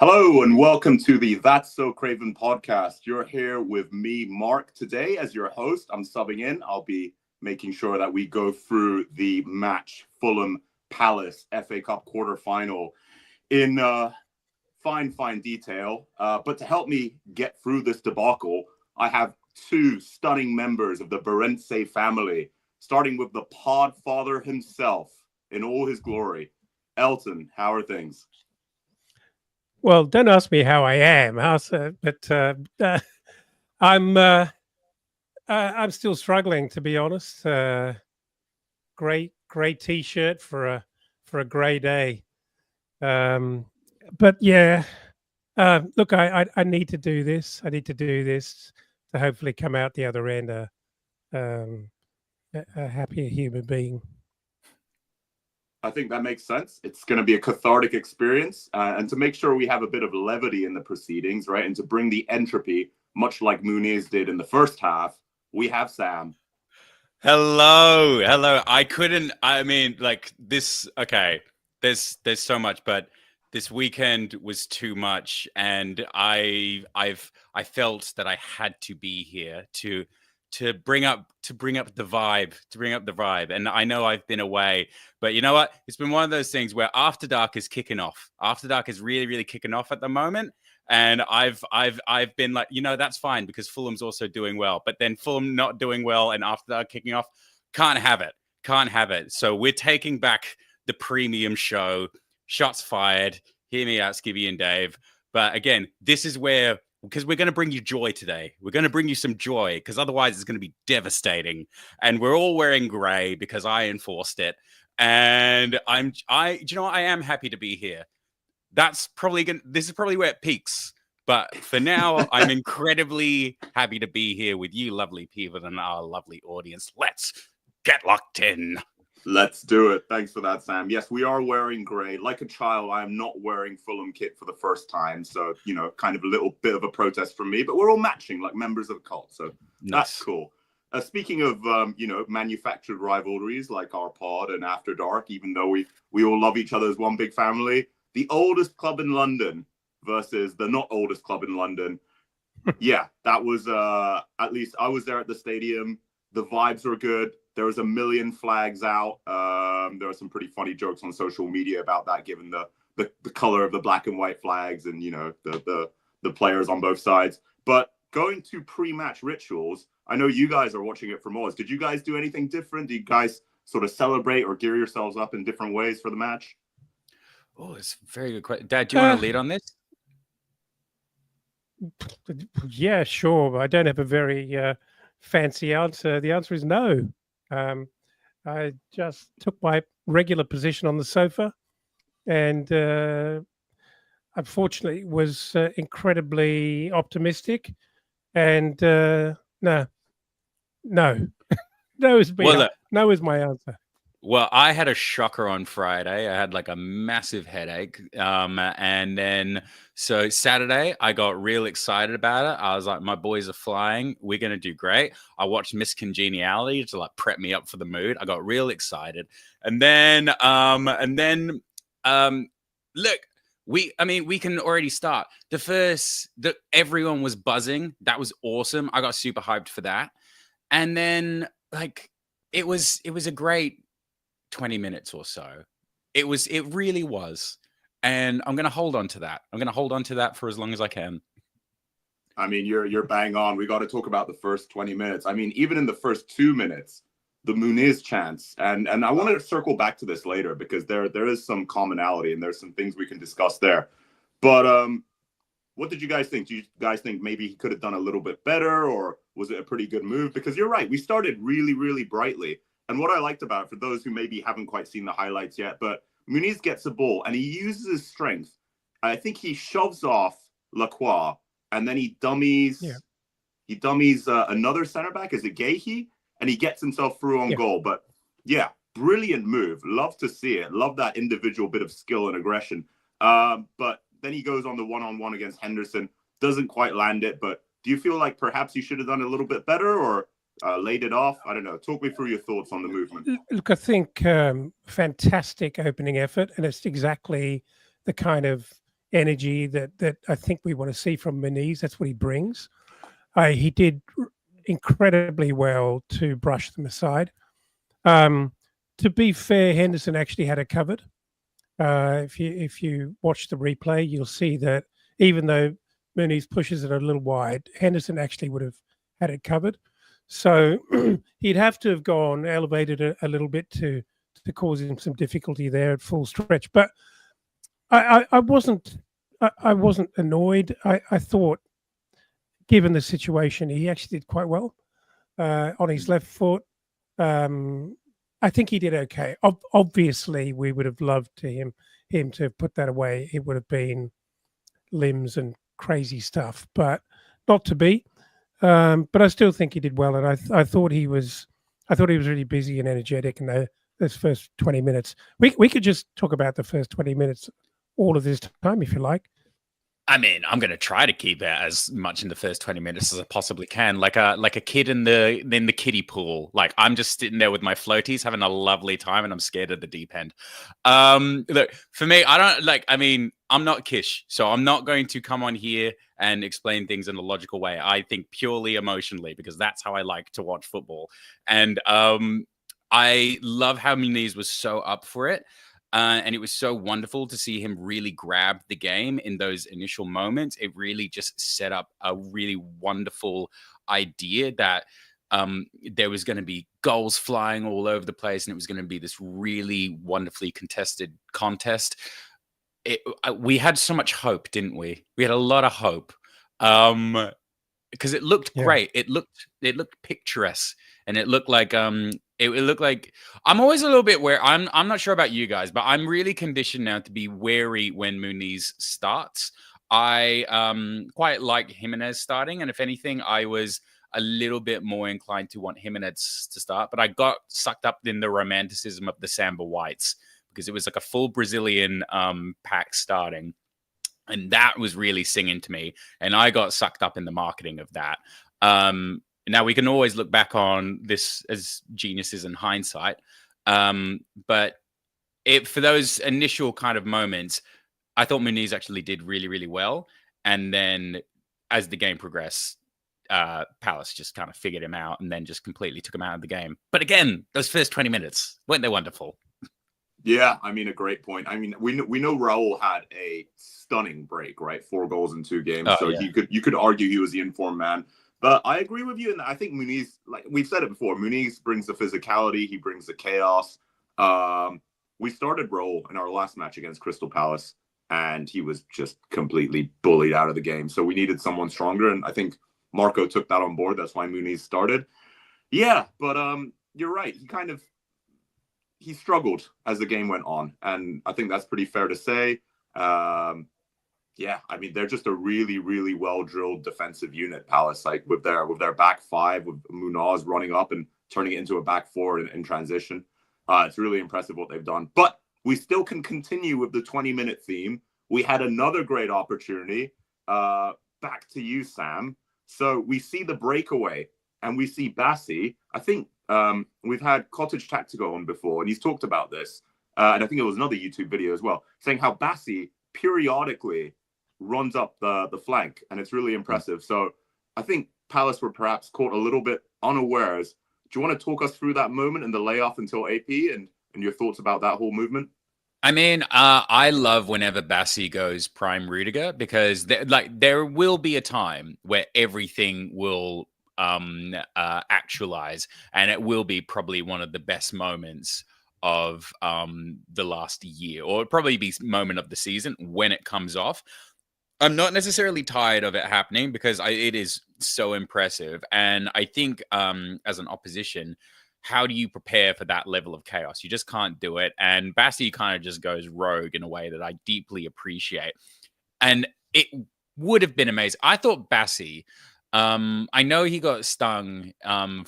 Hello and welcome to the That's So Craven podcast. You're here with me, Mark, today as your host. I'm subbing in. I'll be making sure that we go through the match Fulham Palace FA Cup quarterfinal in fine detail. But to help me get through this debacle, I have two stunning members of the Berense family, starting with the podfather himself in all his glory. Elton, how are things? Well, don't ask me how I am, but I'm still struggling, to be honest. Great t-shirt for a grey day. But yeah, look, I need to do this. I need to do this to hopefully come out the other end a happier human being. I think that makes sense. It's going to be a cathartic experience. And to make sure we have a bit of levity in the proceedings, right? And to bring the entropy, much like Muniz did in the first half, we have Sam. Hello. There's so much, but this weekend was too much. And I felt that I had to be here to bring up the vibe. And I know I've been away, but you know what? It's been one of those things where After Dark is kicking off. After Dark is really kicking off at the moment. And I've been like, that's fine because Fulham's also doing well. But then Fulham not doing well and After Dark kicking off, can't have it. So we're taking back the premium show. Shots fired. Hear me out, Skibby and Dave. But again, this is where, because we're going to bring you joy today. We're going to bring you some joy because otherwise it's going to be devastating. And we're all wearing grey because I enforced it. And I am happy to be here. This is probably where it peaks. But for now, I'm incredibly happy to be here with you lovely people and our lovely audience. Let's get locked in. Let's do it. Thanks for that, Sam. Yes, we are wearing grey. Like a child, I am not wearing Fulham kit for the first time. So, kind of a little bit of a protest from me. But we're all matching like members of a cult. So That's cool. Speaking of, manufactured rivalries like our pod and After Dark, even though we all love each other as one big family, the oldest club in London versus the not oldest club in London. Yeah, that was, at least I was there at the stadium. The vibes were good. There was 1 million flags out. There were some pretty funny jokes on social media about that, given the color of the black and white flags and, the players on both sides. But going to pre-match rituals, I know you guys are watching it from Oz. Did you guys do anything different? Do you guys sort of celebrate or gear yourselves up in different ways for the match? Oh, it's a very good question. Dad, do you want to lead on this? Yeah, sure. But I don't have a very fancy answer. The answer is no. I just took my regular position on the sofa and unfortunately was incredibly optimistic. And no. No is my answer. Well, I had a shocker on Friday. I had like a massive headache. And then so Saturday, I got real excited about it. I was like, my boys are flying. We're going to do great. I watched Miss Congeniality to like prep me up for the mood. I got real excited. And then look, we can already start. Everyone was buzzing. That was awesome. I got super hyped for that. And then like, it was a great 20 minutes or so. It really was. And I'm going to hold on to that. I'm going to hold on to that for as long as I can. I mean, you're bang on. We got to talk about the first 20 minutes. I mean, even in the first 2 minutes, the Muniz chance. And I want to circle back to this later because there is some commonality and there's some things we can discuss there. But what did you guys think? Do you guys think maybe he could have done a little bit better, or was it a pretty good move? Because you're right. We started really, really brightly. And what I liked about it, for those who maybe haven't quite seen the highlights yet, but Muniz gets a ball and he uses his strength. I think he shoves off Lacroix and then he dummies another center back. Is it Gahey? And he gets himself through on goal. But yeah, brilliant move. Love to see it. Love that individual bit of skill and aggression. But then he goes on the one-on-one against Henderson. Doesn't quite land it. But do you feel like perhaps he should have done it a little bit better, or laid it off? I don't know. Talk me through your thoughts on the movement. Look, I think fantastic opening effort, and it's exactly the kind of energy that I think we want to see from Muniz. That's what he brings. He did incredibly well to brush them aside. To be fair, Henderson actually had it covered. If you watch the replay, you'll see that even though Muniz pushes it a little wide, Henderson actually would have had it covered. So he'd have to have gone elevated a little bit to cause him some difficulty there at full stretch. But I wasn't annoyed. I thought, given the situation, he actually did quite well on his left foot. I think he did okay. Obviously, we would have loved him to have put that away. It would have been limbs and crazy stuff, but not to be. But I still think he did well, and I thought he was really busy and energetic in those first 20 minutes. We could just talk about the first 20 minutes all of this time if you like. I mean, I'm going to try to keep it as much in the first 20 minutes as I possibly can, like a kid in the kiddie pool. Like I'm just sitting there with my floaties, having a lovely time, and I'm scared of the deep end. Look, for me, I'm not Kish, so I'm not going to come on here and explain things in a logical way. I think purely emotionally because that's how I like to watch football. And I love how Muniz was so up for it. And it was so wonderful to see him really grab the game in those initial moments. It really just set up a really wonderful idea that there was going to be goals flying all over the place, and it was going to be this really wonderfully contested contest. We had so much hope, didn't we? We had a lot of hope because it looked great. It looked picturesque, and it looked like it looked like I'm always a little bit where I'm not sure about you guys, but I'm really conditioned now to be wary when Muniz starts. I quite like Jimenez starting, and if anything, I was a little bit more inclined to want Jimenez to start, but I got sucked up in the romanticism of the Samba Whites because it was like a full Brazilian pack starting, and that was really singing to me, and I got sucked up in the marketing of that. Now, we can always look back on this as geniuses in hindsight, but for those initial kind of moments, I thought Muniz actually did really, really well. And then as the game progressed, Palace just kind of figured him out and then just completely took him out of the game. But again, those first 20 minutes, weren't they wonderful? Yeah, I mean, a great point. I mean, we know Raul had a stunning break, right? 4 goals in 2 games. You could argue he was the informed man. But I agree with you, and I think Muniz, like we've said it before, Muniz brings the physicality, he brings the chaos. We started Raul in our last match against Crystal Palace, and he was just completely bullied out of the game. So we needed someone stronger, and I think Marco took that on board. That's why Muniz started. Yeah, but you're right. He struggled as the game went on, and I think that's pretty fair to say. Yeah, I mean, they're just a really, really well-drilled defensive unit, Palace, like with their back 5, with Munoz running up and turning it into a back 4 in transition. It's really impressive what they've done. But we still can continue with the 20-minute theme. We had another great opportunity. Back to you, Sam. So we see the breakaway, and we see Bassi. I think we've had Cottage Tactical on before, and he's talked about this. And I think it was another YouTube video as well, saying how Bassi periodically runs up the flank, and it's really impressive. So I think Palace were perhaps caught a little bit unawares. Do you want to talk us through that moment and the layoff until AP and your thoughts about that whole movement? I mean, I love whenever Bassi goes prime Rudiger because there will be a time where everything will actualize, and it will be probably one of the best moments of the last year, or it'll probably be moment of the season when it comes off. I'm not necessarily tired of it happening because it is so impressive. And I think as an opposition, how do you prepare for that level of chaos? You just can't do it. And Bassi kind of just goes rogue in a way that I deeply appreciate. And it would have been amazing. I thought Bassi, I know he got stung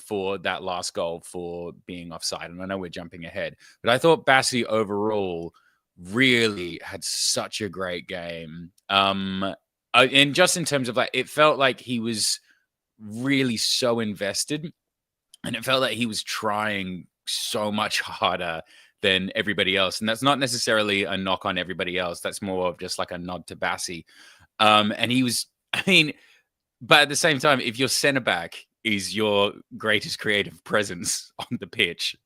for that last goal for being offside. And I know we're jumping ahead, but I thought Bassi overall really had such a great game. And just in terms of like, it felt like he was really so invested, and it felt like he was trying so much harder than everybody else. And that's not necessarily a knock on everybody else. That's more of just like a nod to Bassey. And he was, I mean, but at the same time, if your centre back is your greatest creative presence on the pitch,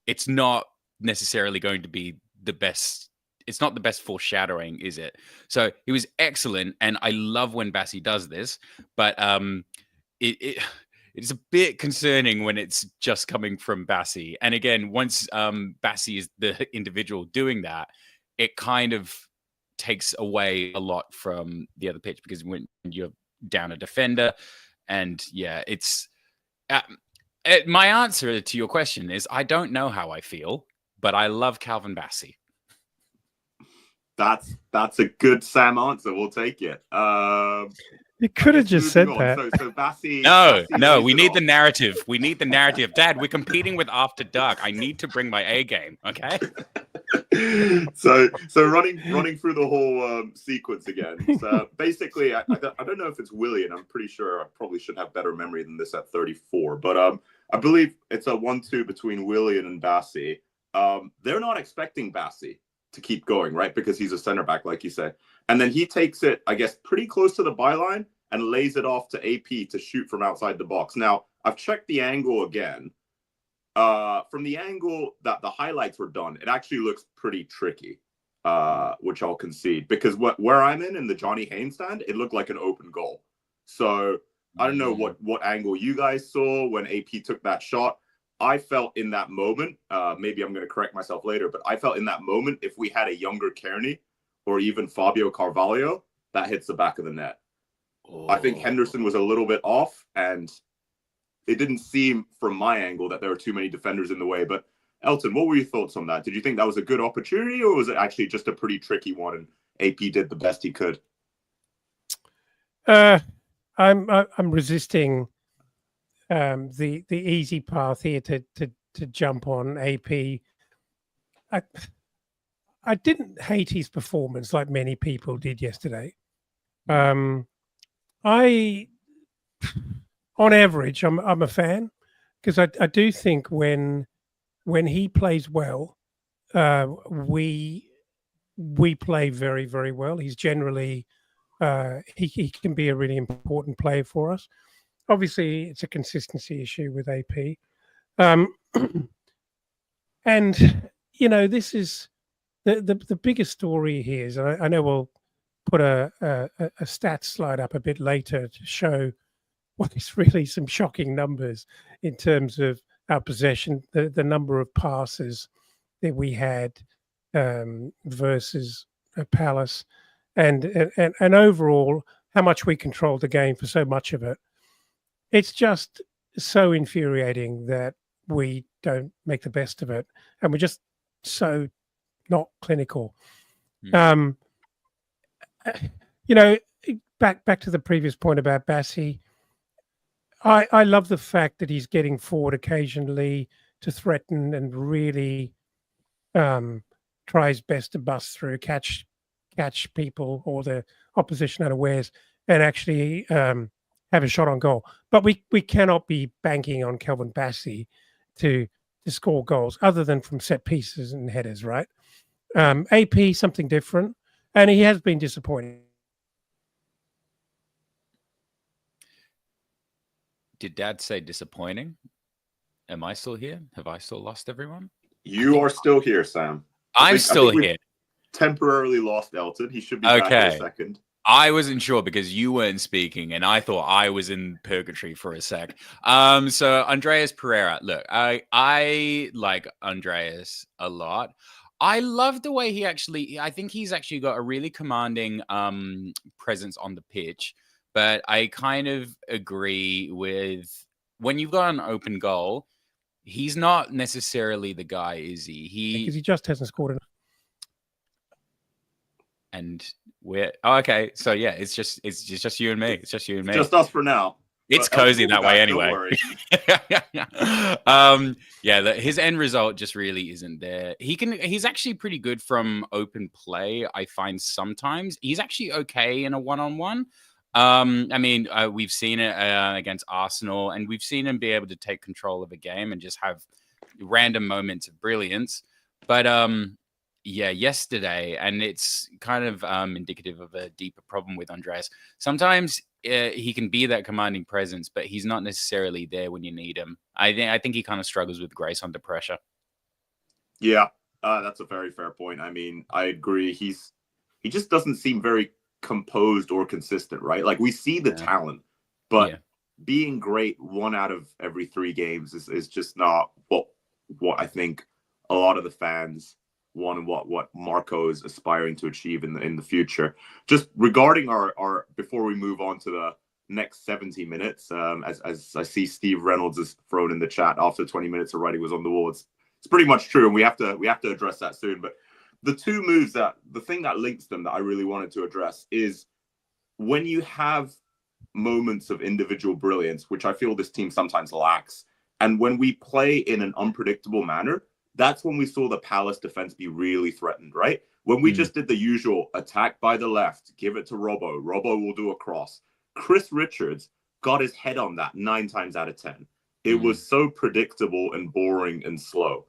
it's not necessarily going to be the best. It's not the best foreshadowing, is it? So he was excellent, and I love when Bassey does this, but it's a bit concerning when it's just coming from Bassey. And again, once Bassey is the individual doing that, it kind of takes away a lot from the other pitch, because when you're down a defender, and yeah, it's my answer to your question is I don't know how I feel, but I love Calvin Bassey. That's a good Sam answer. We'll take it. You could have just said that. So Bassey. No. We need the narrative. We need the narrative. Dad, we're competing with After Dark. I need to bring my A game. Okay. So running through the whole sequence again. So basically, I don't know if it's Willie, and I'm pretty sure I probably should have better memory than this at 34. But I believe it's a 1-2 between Willian and Bassey. They're not expecting Bassey to keep going, right? Because he's a center back, like you said. And then he takes it, I guess, pretty close to the byline and lays it off to AP to shoot from outside the box. Now, I've checked the angle again. From the angle that the highlights were done, it actually looks pretty tricky, which I'll concede. Because where I'm in the Johnny Haynes stand, it looked like an open goal. So I don't know what angle you guys saw when AP took that shot. I felt in that moment, maybe I'm going to correct myself later, but I felt in that moment, if we had a younger Kearney or even Fabio Carvalho, that hits the back of the net. Oh. I think Henderson was a little bit off, and it didn't seem from my angle that there were too many defenders in the way. But Elton, what were your thoughts on that? Did you think that was a good opportunity, or was it actually just a pretty tricky one and AP did the best he could? I'm resisting the easy path here to jump on AP. I didn't hate his performance like many people did yesterday. On average, I'm a fan, because I do think when he plays well, we play very, very well. He's generally he can be a really important player for us. Obviously, it's a consistency issue with AP. And, you know, this is the biggest story here is, I know we'll put a stats slide up a bit later to show what is really some shocking numbers in terms of our possession, the number of passes that we had versus Palace, and overall how much we controlled the game for so much of it. It's just so infuriating that we don't make the best of it, and we're just so not clinical. You know, back to the previous point about Bassey, I love the fact that he's getting forward occasionally to threaten and really try his best to bust through, catch people or the opposition unawares, and actually have a shot on goal. But we cannot be banking on Calvin Bassey to score goals other than from set pieces and headers, right? AP, something different, and he has been disappointing. Did Dad say disappointing? Am I still here? Have I still lost everyone? You are still here, Sam. I'm still here. Temporarily lost Elton. He should be back in a second. I wasn't sure because you weren't speaking, and I thought I was in purgatory for a sec. So Andreas Pereira. Look, I like Andreas a lot. I love the way I think he's actually got a really commanding presence on the pitch. But I kind of agree with when you've got an open goal, he's not necessarily the guy, is he? Because he just hasn't scored enough. And okay. So yeah, it's just you and me. It's just you and me. Just us for now. It's cozy that way anyway. His end result just really isn't there. He's actually pretty good from open play. I find sometimes he's actually okay in a one-on-one. I mean, we've seen it against Arsenal, and we've seen him be able to take control of a game and just have random moments of brilliance. But yeah, yesterday, and it's kind of indicative of a deeper problem with Andreas. Sometimes he can be that commanding presence, but he's not necessarily there when you need him. I think he kind of struggles with grace under pressure. Yeah, that's a very fair point. I mean, I agree. He just doesn't seem very composed or consistent, right? Like we see the talent, but being great 1 out of every 3 games is just not what I think a lot of the fans want and what Marco is aspiring to achieve in the future. Just regarding our before we move on to the next 70 minutes, as I see Steve Reynolds has thrown in the chat after 20 minutes of writing was on the wall. It's pretty much true, and we have to address that soon. But the 2 moves the thing that links them that I really wanted to address is when you have moments of individual brilliance, which I feel this team sometimes lacks, and when we play in an unpredictable manner, that's when we saw the Palace defense be really threatened, right? When we just did the usual attack by the left, give it to Robbo will do a cross. Chris Richards got his head on that 9 times out of 10. It was so predictable and boring and slow.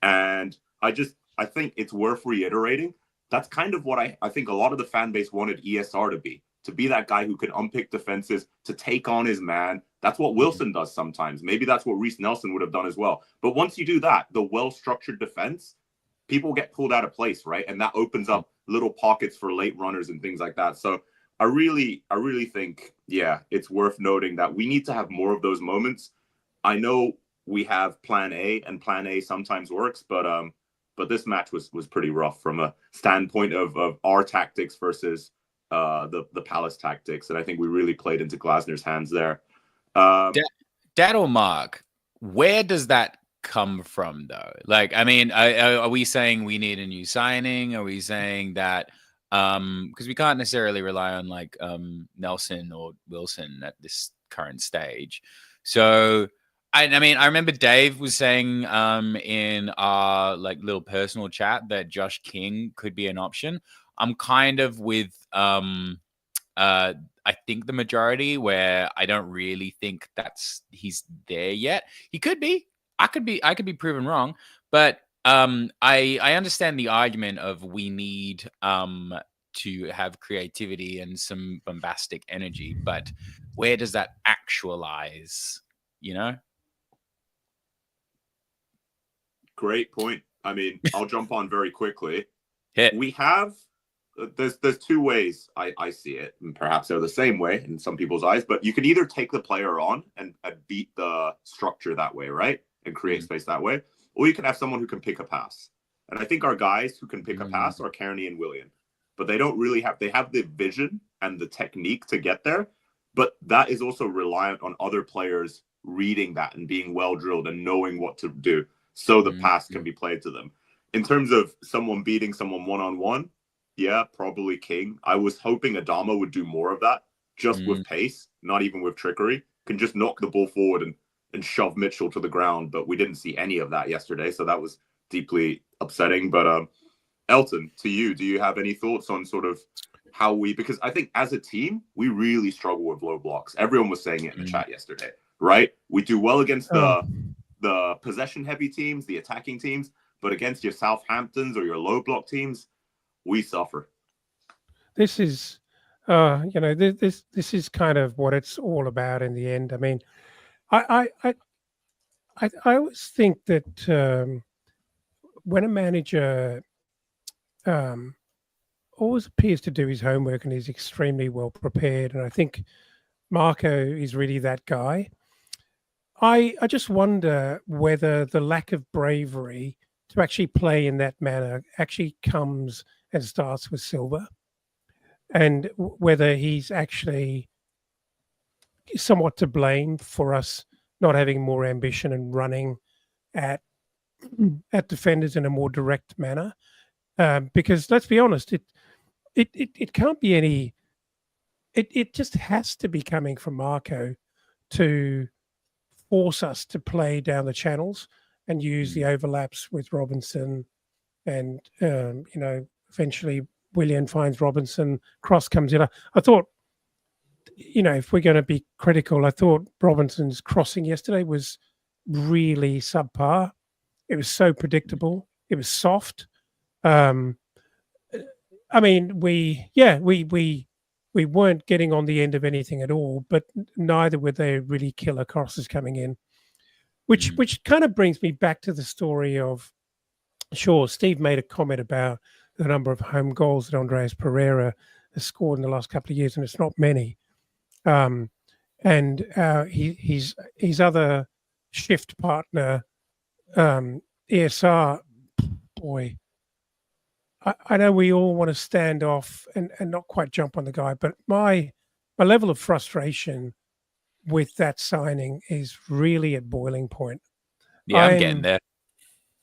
And I think it's worth reiterating. That's kind of what I think a lot of the fan base wanted ESR to be that guy who can unpick defenses, to take on his man. That's what Wilson does sometimes. Maybe that's what Reece Nelson would have done as well. But once you do that, the well-structured defense, people get pulled out of place, right? And that opens up little pockets for late runners and things like that. So I really think, it's worth noting that we need to have more of those moments. I know we have plan A, and plan A sometimes works, but this match was pretty rough from a standpoint of our tactics versus the Palace tactics, and I think we really played into Glasner's hands there. Dad or Mark, where does that come from, though? Like, I mean, are we saying we need a new signing? Are we saying that because we can't necessarily rely on like Nelson or Wilson at this current stage? So I mean, I remember Dave was saying in our like little personal chat that Josh King could be an option. I'm kind of with I think the majority, where I don't really think he's there yet. He could be. I could be proven wrong, but I understand the argument of we need to have creativity and some bombastic energy, but where does that actualize? You know? Great point. I mean, I'll jump on very quickly. Hit. We have there's 2 ways I see it, and perhaps they're the same way in some people's eyes, but you can either take the player on and beat the structure that way, right? And create space that way, or you can have someone who can pick a pass. And I think our guys who can pick a pass are Kearney and Willian, but they don't really they have the vision and the technique to get there, but that is also reliant on other players reading that and being well drilled and knowing what to do so the pass can be played to them. In terms of someone beating someone one-on-one, yeah, probably King. I was hoping Adama would do more of that, just with pace, not even with trickery. Can just knock the ball forward and shove Mitchell to the ground, but we didn't see any of that yesterday, so that was deeply upsetting. But Elton, to you, do you have any thoughts on sort of how because I think as a team, we really struggle with low blocks. Everyone was saying it in the chat yesterday, right? We do well against the possession-heavy teams, the attacking teams, but against your Southamptons or your low block teams, we suffer. This is, this is kind of what it's all about in the end. I mean, I always think that when a manager always appears to do his homework and is extremely well prepared, and I think Marco is really that guy. I just wonder whether the lack of bravery to actually play in that manner actually comes and starts with Silva, and whether he's actually somewhat to blame for us not having more ambition and running at defenders in a more direct manner. Because let's be honest, it can't be any. It just has to be coming from Marco to force us to play down the channels and use the overlaps with Robinson, and eventually Willian finds Robinson, cross comes in. I thought, if we're going to be critical, I thought Robinson's crossing yesterday was really subpar. It was so predictable. soft. I mean, we weren't getting on the end of anything at all, but neither were they really killer crosses coming in, which kind of brings me back to the story of, sure, Steve made a comment about the number of home goals that Andreas Pereira has scored in the last couple of years, and it's not many. And his other shift partner, ESR, boy, I know we all want to stand off and not quite jump on the guy, but my level of frustration with that signing is really at boiling point. Yeah, I'm getting there.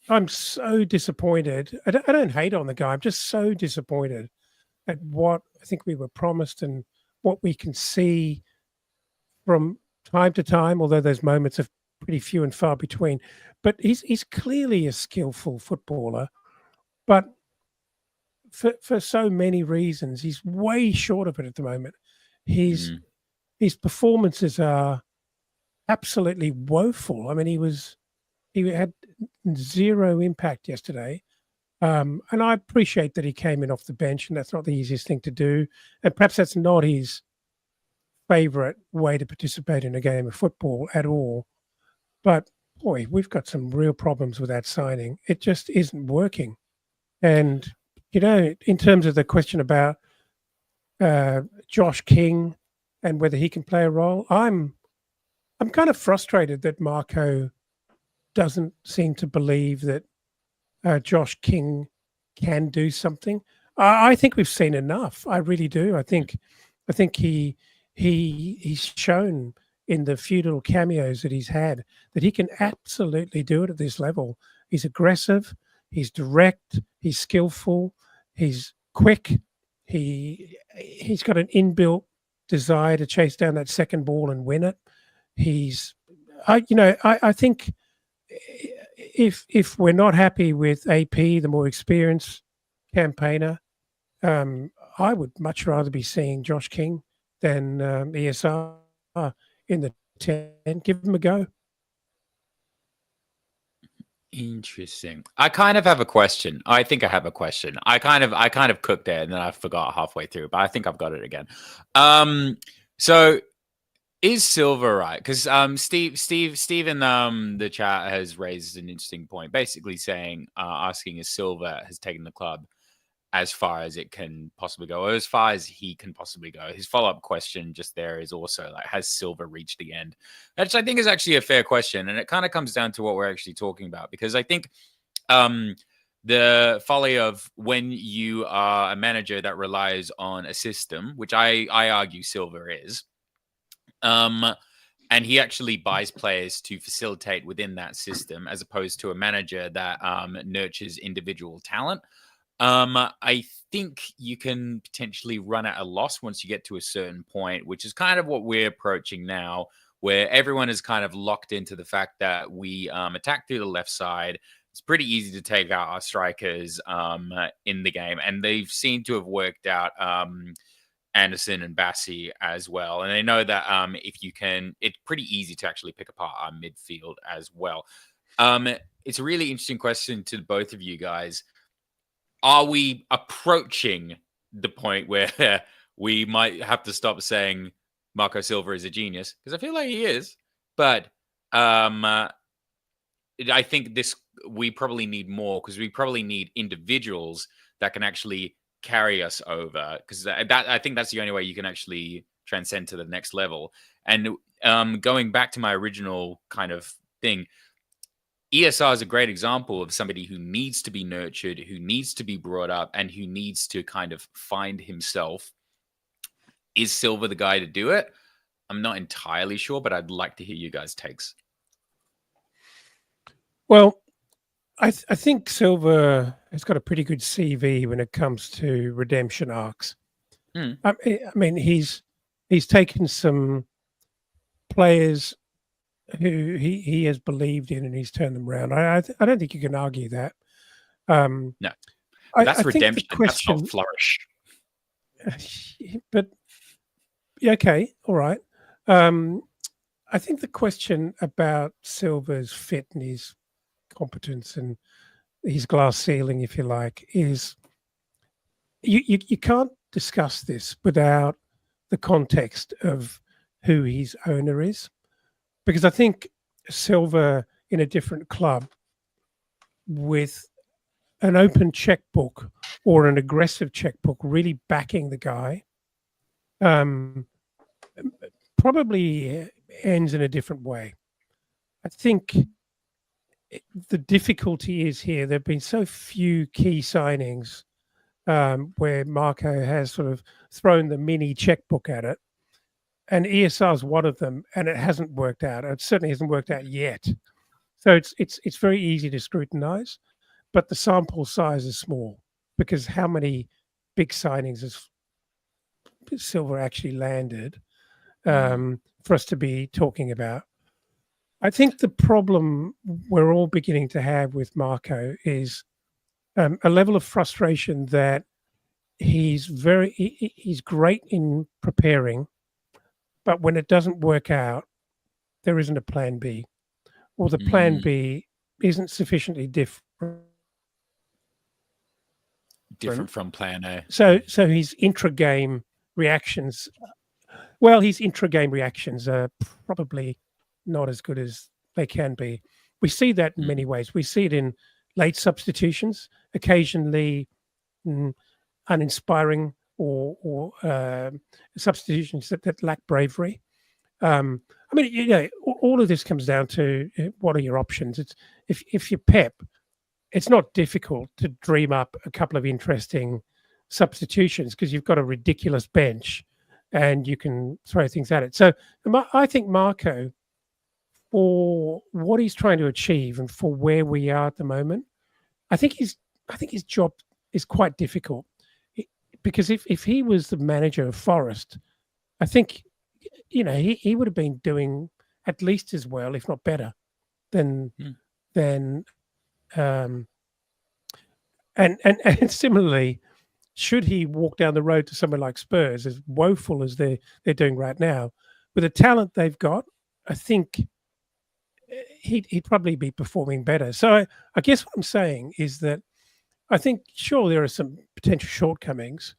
I'm so disappointed. I don't hate on the guy. I'm just so disappointed at what I think we were promised and what we can see from time to time, although those moments are pretty few and far between. But he's clearly a skillful footballer, but for so many reasons, he's way short of it at the moment. His performances are absolutely woeful. I mean, he had zero impact yesterday. And I appreciate that he came in off the bench, and that's not the easiest thing to do. And perhaps that's not his favorite way to participate in a game of football at all. But boy, we've got some real problems with that signing. It just isn't working. And, you know, in terms of the question about Josh King and whether he can play a role, I'm kind of frustrated that Marco doesn't seem to believe that Josh King can do something. I think we've seen enough. I really do. I think he's shown in the few little cameos that he's had that he can absolutely do it at this level. He's aggressive, he's direct, he's skillful, he's quick. He's got an inbuilt desire to chase down that second ball and win it. I think if we're not happy with AP, the more experienced campaigner, I would much rather be seeing Josh King than ESR in the 10. Give him a go. Interesting. I kind of have a question. I think I have a question. I kind of cooked there and then I forgot halfway through, but I think I've got it again. So is Silva right? Because Steve in the chat has raised an interesting point, basically saying, asking if Silva has taken the club as far as it can possibly go, or as far as he can possibly go. His follow-up question just there is also like, has Silva reached the end? Which I think is actually a fair question. And it kind of comes down to what we're actually talking about, because I think the folly of when you are a manager that relies on a system, which I argue Silva is, and he actually buys players to facilitate within that system, as opposed to a manager that nurtures individual talent. I think you can potentially run at a loss once you get to a certain point, which is kind of what we're approaching now, where everyone is kind of locked into the fact that we attack through the left side. It's pretty easy to take out our strikers in the game, and they've seemed to have worked out Anderson and Bassi as well. And they know that if you can, it's pretty easy to actually pick apart our midfield as well. It's a really interesting question to both of you guys. Are we approaching the point where we might have to stop saying Marco Silva is a genius? Because I feel like he is. But I think we probably need more, because we probably need individuals that can actually carry us over. Because I think that's the only way you can actually transcend to the next level. And going back to my original kind of thing, ESR is a great example of somebody who needs to be nurtured, who needs to be brought up, and who needs to kind of find himself. Is Silva the guy to do it? I'm not entirely sure, but I'd like to hear you guys' takes. Well, I think Silva has got a pretty good CV when it comes to redemption arcs. I mean, he's taken some players who he has believed in, and he's turned them around. I don't think you can argue that. No, that's redemption. That's not flourish. But okay, all right. I think the question about Silva's fit and his competence and his glass ceiling, if you like, is you can't discuss this without the context of who his owner is, because I think Silva in a different club with an open checkbook or an aggressive checkbook, really backing the guy, probably ends in a different way. I think the difficulty is here. There have been so few key signings where Marco has sort of thrown the mini checkbook at it, and ESR is one of them, and it hasn't worked out. It certainly hasn't worked out yet. So it's very easy to scrutinise, but the sample size is small because how many big signings has Silva actually landed for us to be talking about? I think the problem we're all beginning to have with Marco is a level of frustration that he's great in preparing, but when it doesn't work out, there isn't a plan B, or the plan B isn't sufficiently different from plan A. So his intra-game reactions, are probably not as good as they can be. We see that in many ways. We see it in late substitutions, occasionally uninspiring or substitutions that lack bravery. I mean, all of this comes down to what are your options. It's if you're Pep, it's not difficult to dream up a couple of interesting substitutions because you've got a ridiculous bench and you can throw things at it. So I think Marco, for what he's trying to achieve and for where we are at the moment, I think his job is quite difficult because if he was the manager of Forest, I think he would have been doing at least as well, if not better, than and similarly, should he walk down the road to somewhere like Spurs, as woeful as they're doing right now, with the talent they've got, I think he'd probably be performing better. So I guess what I'm saying is that I think, sure, there are some potential shortcomings,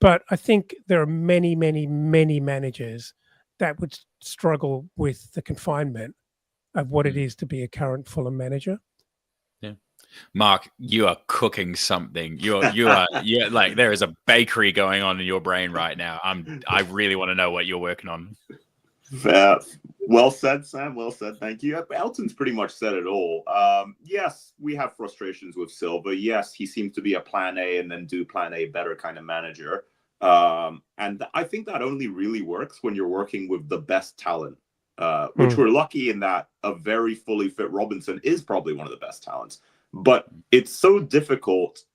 but I think there are many, many, many managers that would struggle with the confinement of what it is to be a current Fulham manager. Yeah, Mark, you are cooking something. You are like there is a bakery going on in your brain right now. I really want to know what you're working on. Well said, Sam. Well said. Thank you. Elton's pretty much said it all. Yes, we have frustrations with Silva. Yes, he seems to be a plan A and then do plan A better kind of manager. And I think that only really works when you're working with the best talent, which we're lucky in that a very fully fit Robinson is probably one of the best talents. But it's so difficult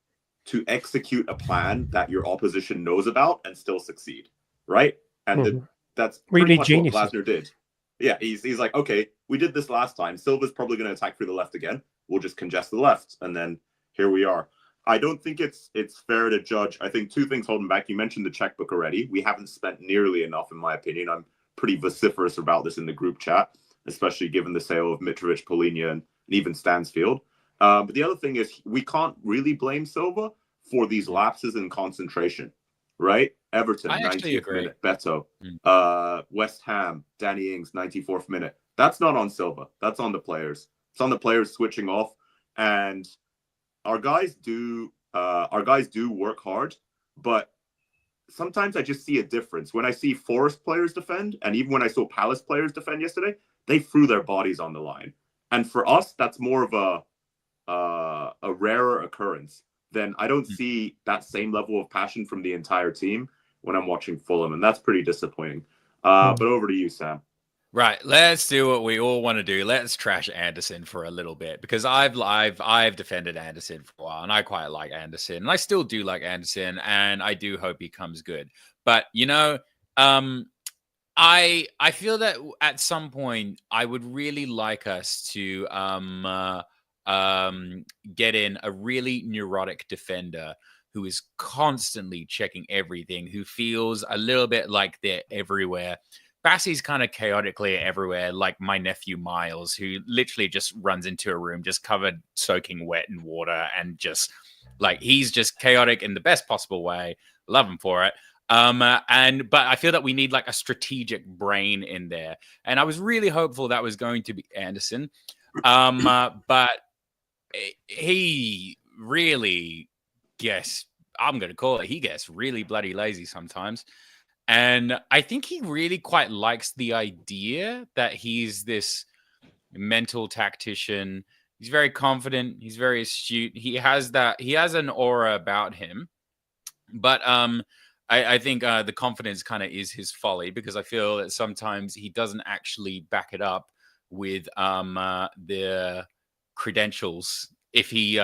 to execute a plan that your opposition knows about and still succeed, right? And that's pretty much what Glasner did. Yeah, he's like, okay, we did this last time. Silva's probably going to attack through the left again. We'll just congest the left, and then here we are. I don't think it's fair to judge. I think two things hold him back. You mentioned the checkbook already. We haven't spent nearly enough, in my opinion. I'm pretty vociferous about this in the group chat, especially given the sale of Mitrovic, Polina, and even Stansfield. But the other thing is we can't really blame Silva for these lapses in concentration, right? Everton, 90th minute, Beto. West Ham, Danny Ings, 94th minute. That's not on Silva. That's on the players. It's on the players switching off. And our guys do work hard, but sometimes I just see a difference. When I see Forest players defend, and even when I saw Palace players defend yesterday, they threw their bodies on the line. And for us, that's more of a rarer occurrence. Then I don't see that same level of passion from the entire team when I'm watching Fulham, and that's pretty disappointing. But over to you, Sam. Right, let's do what we all want to do. Let's trash Anderson for a little bit because I've defended Anderson for a while, and I quite like Anderson, and I still do like Anderson, and I do hope he comes good. But I feel that at some point I would really like us to get in a really neurotic defender who is constantly checking everything, who feels a little bit like they're everywhere. Bassey's kind of chaotically everywhere, like my nephew Miles, who literally just runs into a room just covered soaking wet in water, and just like he's just chaotic in the best possible way. Love him for it. But I feel that we need like a strategic brain in there, and I was really hopeful that was going to be Anderson, but he really gets. I'm going to call it. He gets really bloody lazy sometimes. And I think he really quite likes the idea that he's this mental tactician. He's very confident. He's very astute. He has an aura about him. But I think the confidence kind of is his folly, because I feel that sometimes he doesn't actually back it up with the credentials. If he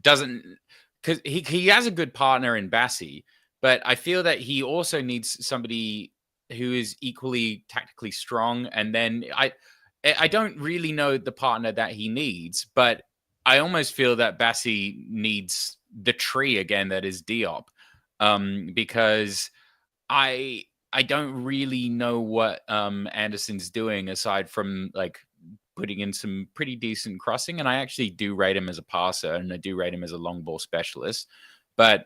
doesn't, because he has a good partner in Bassey. But I feel that he also needs somebody who is equally tactically strong. And then I don't really know the partner that he needs, but I almost feel that Bassey needs the tree again that is Diop, because I don't really know what Anderson's doing aside from like putting in some pretty decent crossing. And I actually do rate him as a passer, and I do rate him as a long ball specialist. But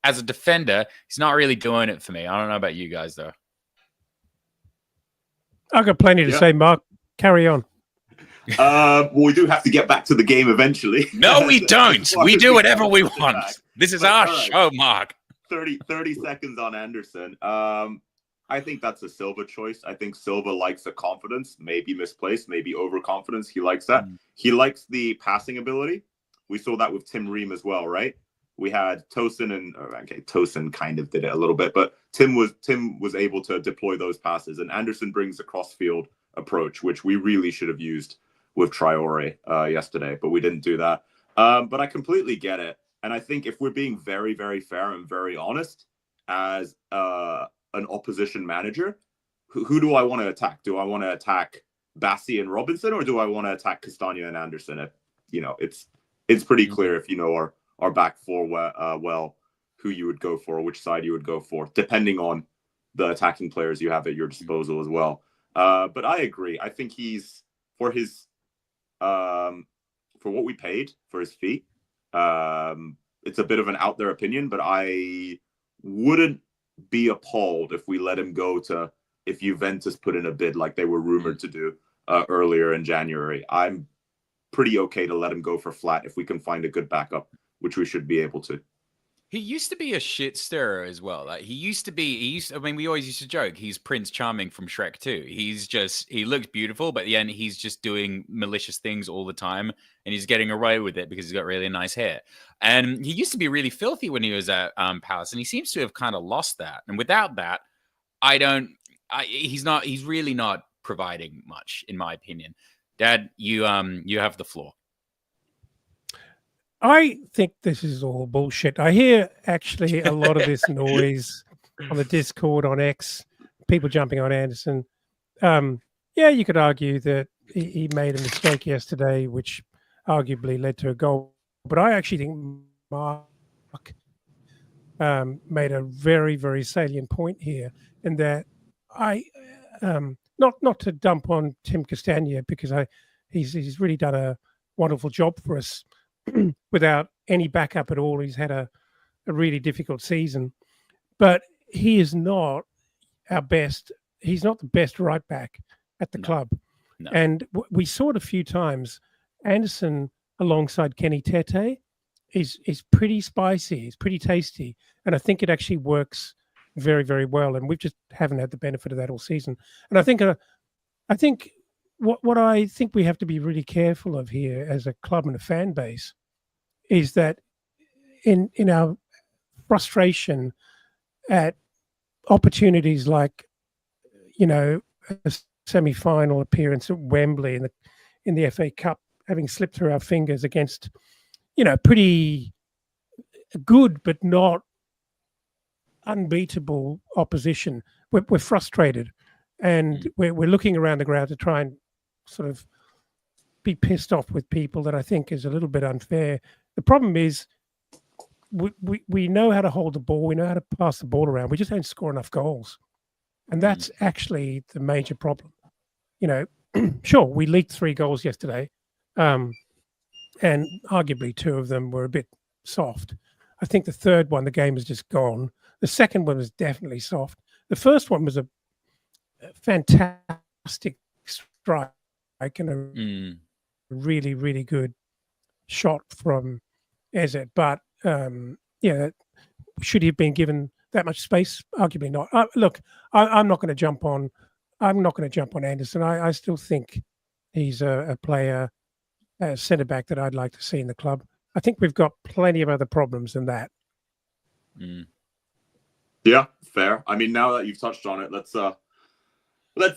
as a defender, he's not really doing it for me. I don't know about you guys, though. I've got plenty to say, Mark. Carry on. Well, we do have to get back to the game eventually. No, we don't. We do whatever we want. This is our show, Mark. 30 seconds on Anderson. I think that's a Silva choice. I think Silva likes the confidence, maybe misplaced, maybe overconfidence. He likes that. He likes the passing ability. We saw that with Tim Ream as well, right? We had Tosin and Tosin kind of did it a little bit, but Tim was able to deploy those passes, and Anderson brings the cross-field approach, which we really should have used with Traore yesterday, but we didn't do that. But I completely get it, and I think if we're being very, very fair and very honest, as an opposition manager, who do I want to attack? Do I want to attack Bassey and Robinson, or do I want to attack Castagna and Anderson? It's pretty clear if you know our back four well, who you would go for, or which side you would go for, depending on the attacking players you have at your disposal as well. But I agree. I think he's for what we paid for his fee. It's a bit of an out there opinion, but I wouldn't be appalled if we let him go to if Juventus put in a bid like they were rumored to do earlier in January. I'm pretty okay to let him go for flat if we can find a good backup, which we should be able to. He used to be a shit stirrer as well. Like we always used to joke, he's Prince Charming from Shrek 2. He looks beautiful, but at the end he's just doing malicious things all the time, and he's getting away with it because he's got really nice hair. And he used to be really filthy when he was at Palace, and he seems to have kind of lost that. And without that, he's really not providing much, in my opinion. Dad, you have the floor. I think this is all bullshit. I hear actually a lot of this noise on the Discord, on X, people jumping on Anderson. Yeah, you could argue that he made a mistake yesterday, which arguably led to a goal. But I actually think Mark made a very, very salient point here, in that not to dump on Tim Castagna, because he's really done a wonderful job for us. Without any backup at all. He's had a really difficult season, but he is not our best. He's not the best right back at the club. No. And we saw it a few times. Anderson alongside Kenny Tete is pretty spicy. It's pretty tasty. And I think it actually works very, very well. And we just haven't had the benefit of that all season. And I think what I think we have to be really careful of here as a club and a fan base is that in our frustration at opportunities like, a semi-final appearance at Wembley in the FA Cup, having slipped through our fingers against, pretty good but not unbeatable opposition, we're frustrated, and we're looking around the ground to try and sort of be pissed off with people that I think is a little bit unfair. The problem is we know how to hold the ball. We know how to pass the ball around. We just don't score enough goals. And that's actually the major problem. Sure, we leaked 3 goals yesterday, and arguably 2 of them were a bit soft. I think the third one, the game has just gone. The second one was definitely soft. The first one was a fantastic strike and a really, really good shot from Eze. But should he have been given that much space? Arguably not. Look, I'm not going to jump on. I'm not going to jump on Anderson. I still think he's a player, a centre back that I'd like to see in the club. I think we've got plenty of other problems than that. Yeah, fair. I mean, now that you've touched on it, let's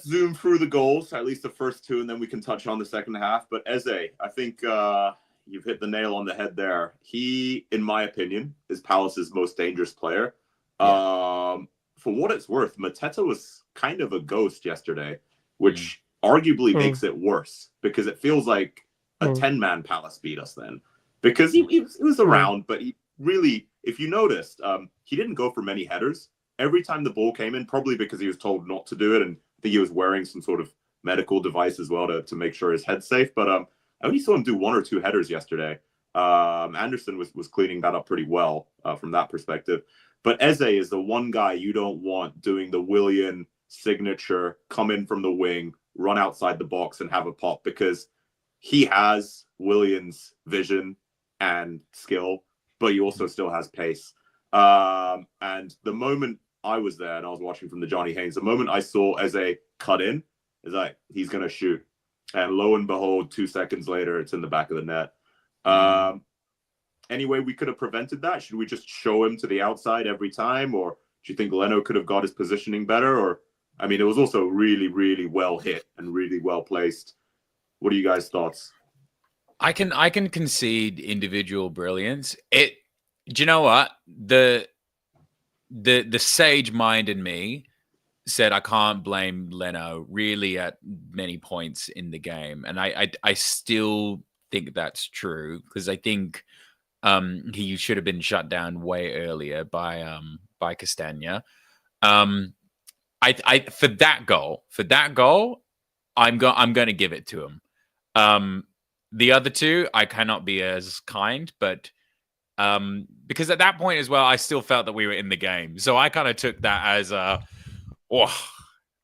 zoom through the goals, at least the first 2, and then we can touch on the second half. But Eze, I think you've hit the nail on the head there. He, in my opinion, is Palace's most dangerous player. Yeah. For what it's worth, Mateta was kind of a ghost yesterday, which arguably makes it worse because it feels like a 10-man Palace beat us then. Because he was around, but he really, if you noticed, he didn't go for many headers. Every time the ball came in, probably because he was told not to do it, and I think he was wearing some sort of medical device as well to make sure his head's safe. But I only saw him do 1 or 2 headers yesterday. Anderson was cleaning that up pretty well from that perspective. But Eze is the one guy you don't want doing the Willian signature, come in from the wing, run outside the box and have a pop, because he has Willian's vision and skill, but he also still has pace. And the moment I was there and I was watching from the Johnny Haynes, the moment I saw Eze cut in, is like, he's going to shoot. And lo and behold, 2 seconds later, it's in the back of the net. Any way we could have prevented that? Should we just show him to the outside every time? Or do you think Leno could have got his positioning better? Or, I mean, it was also really, really well hit and really well placed. What are you guys' thoughts? I can concede individual brilliance. Do you know what? The sage mind in me said I can't blame Leno really at many points in the game. And I still think that's true, because I think he should have been shut down way earlier by Castagna. I for that goal, I'm going to give it to him. The other 2, I cannot be as kind, but because at that point as well, I still felt that we were in the game. So I kind of took that as a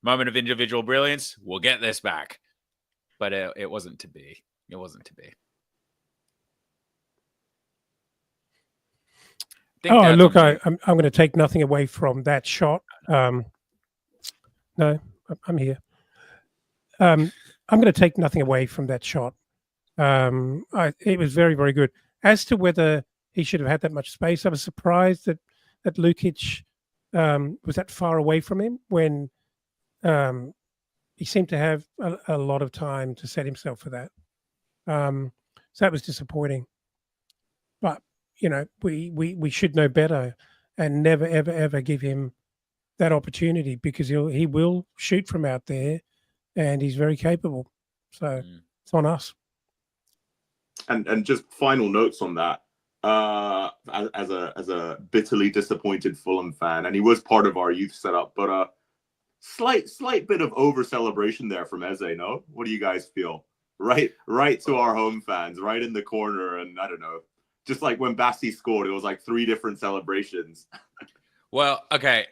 moment of individual brilliance. We'll get this back. But it wasn't to be. It wasn't to be. Oh, look, I'm going to take nothing away from that shot. No, I'm here. I'm going to take nothing away from that shot. It was very, very good. As to whether he should have had that much space, I was surprised that Lukic was that far away from him when he seemed to have a lot of time to set himself for that. So that was disappointing. But, we should know better and never, ever, ever give him that opportunity, because he will shoot from out there and he's very capable. So it's on us. And just final notes on that. As a bitterly disappointed Fulham fan, and he was part of our youth setup, but slight bit of over celebration there from Eze. No, what do you guys feel? Right to our home fans, right in the corner, and I don't know, just like when Bassi scored, it was like 3 different celebrations. Well, okay,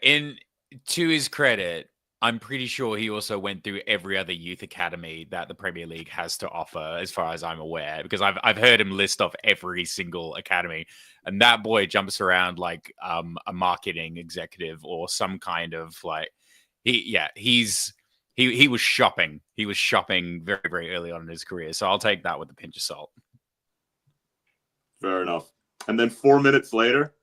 to his credit, I'm pretty sure he also went through every other youth academy that the Premier League has to offer, as far as I'm aware, because I've heard him list off every single academy, and that boy jumps around like a marketing executive or some kind of like he was shopping. He was shopping very, very early on in his career, so I'll take that with a pinch of salt. Fair enough. And then 4 minutes later,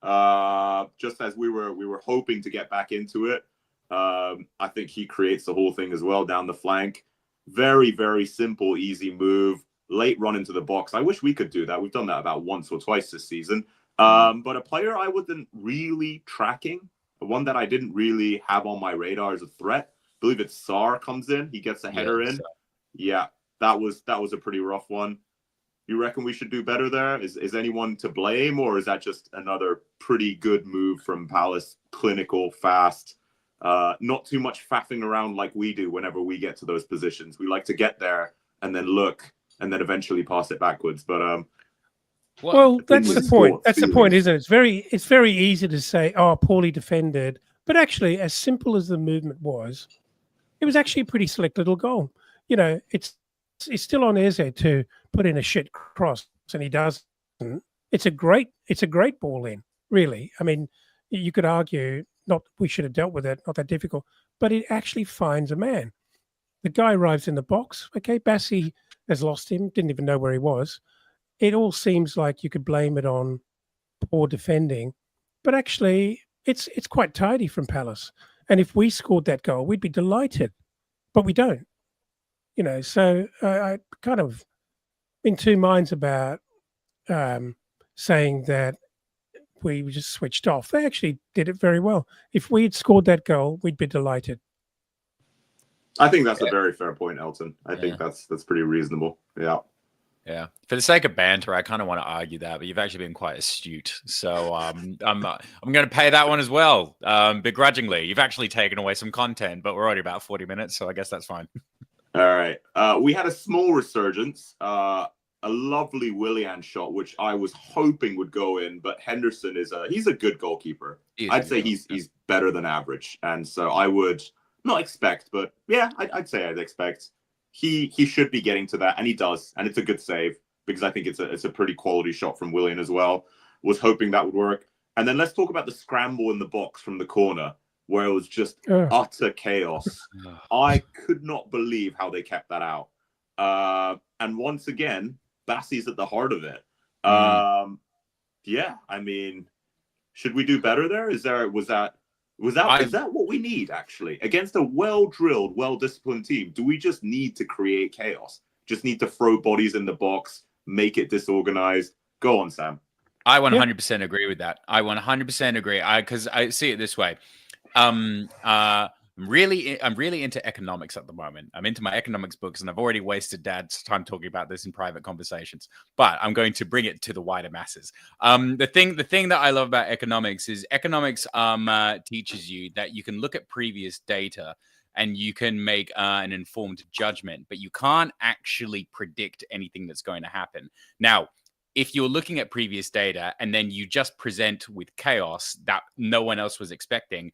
just as we were hoping to get back into it, I think he creates the whole thing as well down the flank. Very, very simple, easy move. Late run into the box. I wish we could do that. We've done that about once or twice this season. But a player I wasn't really tracking, one that I didn't really have on my radar as a threat, I believe it's Sarr comes in. He gets a header in. Yeah, that was a pretty rough one. You reckon we should do better there? Is anyone to blame, or is that just another pretty good move from Palace? Clinical, fast. Not too much faffing around like we do whenever we get to those positions. We like to get there and then look and then eventually pass it backwards. But well, that's the point. Thoughts, That's the point, isn't it? It's very easy to say, "Oh, poorly defended," but actually, as simple as the movement was, it was actually a pretty slick little goal. You know, it's still on Eze to put in a shit cross, and he doesn't. It's a great ball in, really. I mean, you could argue not we should have dealt with it, not that difficult, but it actually finds a man. The guy arrives in the box. Okay, Bassi has lost him, didn't even know where he was. It all seems like you could blame it on poor defending, but actually it's quite tidy from Palace. And if we scored that goal, we'd be delighted, but we don't. You know, so I kind of in two minds about saying that we just switched off. They actually did it very well. If we had scored that goal, we'd be delighted. I think that's a very fair point, Elton. I think that's pretty reasonable. Yeah. Yeah. For the sake of banter, I kind of want to argue that, but you've actually been quite astute. So I'm going to pay that one as well, begrudgingly. You've actually taken away some content, but we're already about 40 minutes, so I guess that's fine. All right. We had a small resurgence, a lovely Willian shot, which I was hoping would go in, but Henderson he's a good goalkeeper. I'd say he's better than average, and so I would not expect, but yeah, I'd say I'd expect. He should be getting to that, and he does, and it's a good save because I think it's a pretty quality shot from Willian as well. Was hoping that would work, and then let's talk about the scramble in the box from the corner where it was just utter chaos. I could not believe how they kept that out, and once again, Bassi's at the heart of it. Yeah, I mean, should we do better there? Is that what we need, actually? Against a well-drilled, well-disciplined team, do we just need to create chaos? Just need to throw bodies in the box, make it disorganized? Go on, Sam. I 100% agree with that. I 100% agree. Because I see it this way. I'm really into economics at the moment. I'm into my economics books, and I've already wasted Dad's time talking about this in private conversations. But I'm going to bring it to the wider masses. The thing that I love about economics is economics teaches you that you can look at previous data and you can make an informed judgment, but you can't actually predict anything that's going to happen. Now, if you're looking at previous data and then you just present with chaos that no one else was expecting,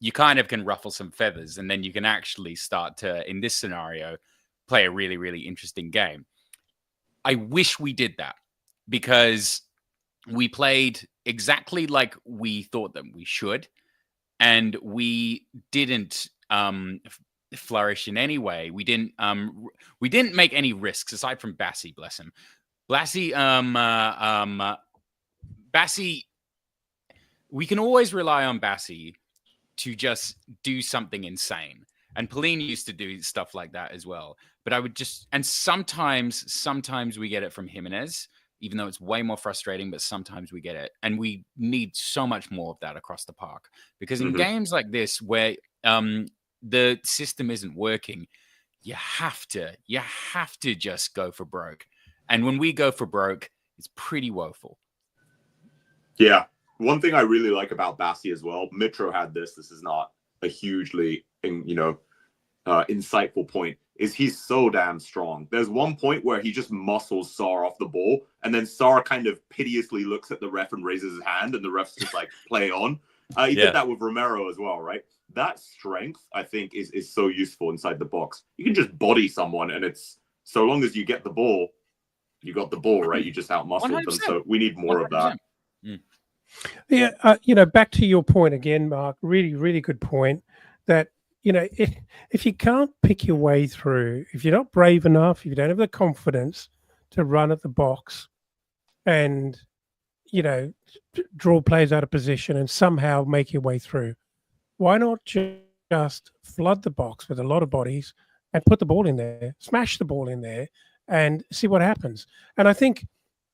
you kind of can ruffle some feathers, and then you can actually start to, in this scenario, play a really, really interesting game. I wish we did that because we played exactly like we thought that we should, and we didn't flourish in any way. We didn't make any risks aside from Bassi, bless him. Bassi, we can always rely on Bassi to just do something insane. And Pauline used to do stuff like that as well. But I would just, and sometimes we get it from Jimenez, even though it's way more frustrating, but sometimes we get it. And we need so much more of that across the park. Because in games like this, where the system isn't working, you have to just go for broke. And when we go for broke, it's pretty woeful. Yeah. One thing I really like about Bassi as well, Mitro had this. This is not a hugely, insightful point. Is he's so damn strong. There's one point where he just muscles Sarr off the ball, and then Sarr kind of piteously looks at the ref and raises his hand, and the ref's just like, play on. He did that with Romero as well, right? That strength, I think, is so useful inside the box. You can just body someone, and it's so long as you get the ball, you got the ball, right? You just out-muscled them. So we need more 100%. Of that. Yeah, back to your point again, Mark, really, really good point that, if you can't pick your way through, if you're not brave enough, if you don't have the confidence to run at the box and, draw players out of position and somehow make your way through, why not just flood the box with a lot of bodies and put the ball in there, smash the ball in there and see what happens? And I think,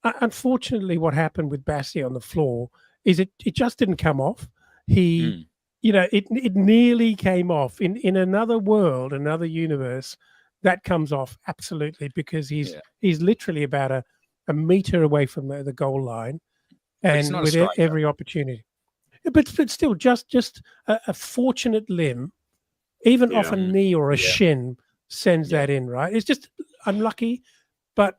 unfortunately, what happened with Bassi on the floor is it just didn't come off. He, it nearly came off. In another world, another universe, that comes off absolutely because he's literally about a meter away from the goal line, and with every opportunity. but still, just a fortunate limb, even off a knee or a shin, sends that in, right? It's just unlucky, but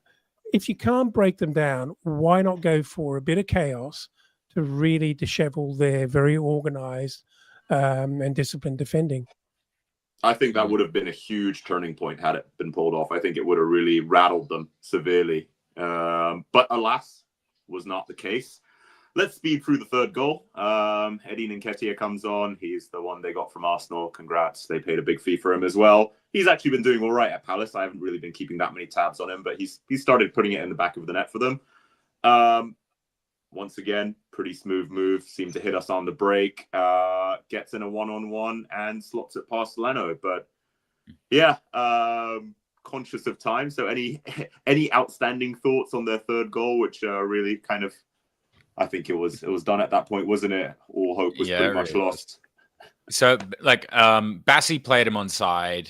if you can't break them down, why not go for a bit of chaos to really dishevel their very organized and disciplined defending? I think that would have been a huge turning point had it been pulled off. I think it would have really rattled them severely. But alas, was not the case. Let's speed through the third goal. Eddie Nketiah comes on. He's the one they got from Arsenal. Congrats. They paid a big fee for him as well. He's actually been doing all right at Palace. I haven't really been keeping that many tabs on him, but he's started putting it in the back of the net for them. Once again, pretty smooth move. Seemed to hit us on the break. Gets in a one-on-one and slots it past Leno. But yeah, conscious of time. So any outstanding thoughts on their third goal, which really kind of, I think it was done at that point, wasn't it? All hope was pretty much lost. So like Bassi played him onside.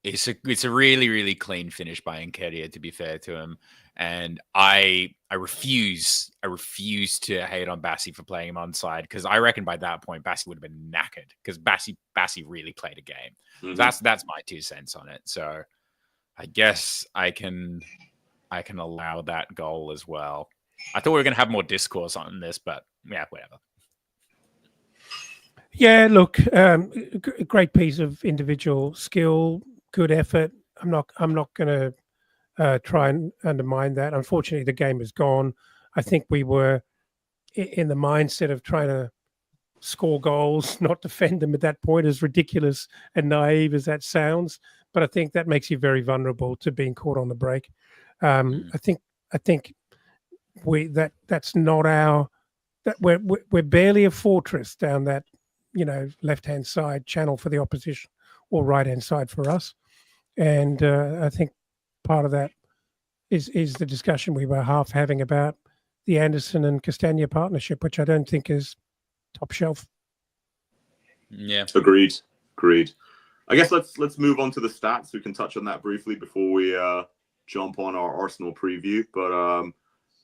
It's a really, really clean finish by Nketiah, to be fair to him. And I refuse to hate on Bassi for playing him onside, because I reckon by that point Bassi would have been knackered, because Bassi really played a game. Mm-hmm. That's my 2 cents on it. So I guess I can allow that goal as well. I thought we were going to have more discourse on this, but yeah, whatever. Yeah, look, great piece of individual skill, good effort. I'm not going to try and undermine that. Unfortunately, the game is gone. I think we were in the mindset of trying to score goals, not defend them at that point, as ridiculous and naive as that sounds. But I think that makes you very vulnerable to being caught on the break. I think that's not our. That we're barely a fortress down that left-hand side channel for the opposition, or right-hand side for us. And I think part of that is the discussion we were half having about the Anderson and Castagna partnership, which I don't think is top shelf. Yeah, agreed. I guess let's move on to the stats. We can touch on that briefly before we jump on our Arsenal preview. But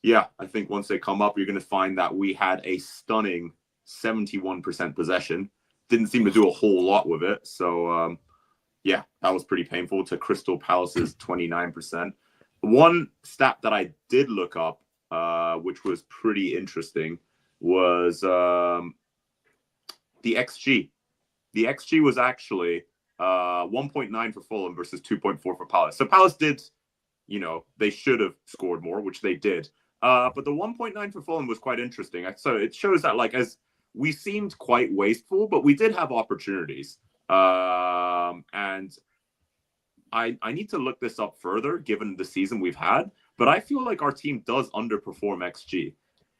yeah, I think once they come up, you're going to find that we had a stunning 71% possession. Didn't seem to do a whole lot with it. So yeah, that was pretty painful, to Crystal Palace's 29%. One stat that I did look up, which was pretty interesting, was the XG. The XG was actually 1.9 for Fulham versus 2.4 for Palace. So Palace did, they should have scored more, which they did. But the 1.9 for Fulham was quite interesting. So it shows that, like, as we seemed quite wasteful, but we did have opportunities. And I need to look this up further, given the season we've had. But I feel like our team does underperform XG,